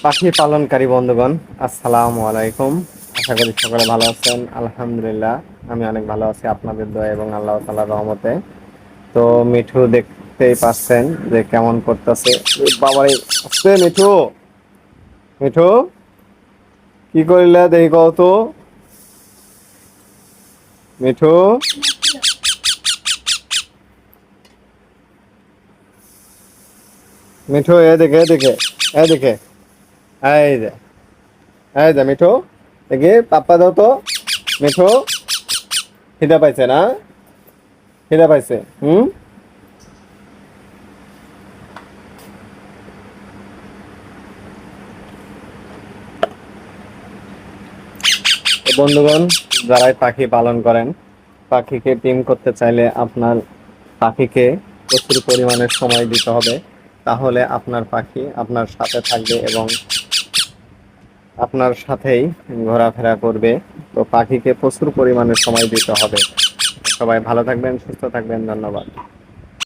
পাখি পালনকারী বন্ধুগণ, আসসালামু আলাইকুম। আশা করি সকলে ভালো আছেন। আলহামদুলিল্লাহ, আমি অনেক ভালো আছি আপনাদের দয়া এবং আল্লাহ তাআলার রহমতে। তো মিঠু দেখতেই পাচ্ছেন যে কেমন করতেছে। বাবারে, আস্তে মিঠু, মিঠু কি করিলা দেখি কও তো। মিঠু, মিঠু এদিকে এদিকে এদিকে, এই যে, এই যে মিঠু, দেখি পাপ্পা দাও তো। মিঠু খিদা পাইছে না? খিদা পাইছে? তো বন্ধুগণ, যারাই পাখি পালন করেন, পাখিকে টিম করতে চাইলে আপনার পাখিকে প্রচুর পরিমাণে সময় দিতে হবে। তাহলে আপনার পাখি আপনার সাথে থাকবে এবং আপনার সাথেই ঘোরাফেরা করবে। তো পাখিকে প্রচুর পরিমাণে সময় দিতে হবে। সবাই ভালো থাকবেন, সুস্থ থাকবেন। ধন্যবাদ।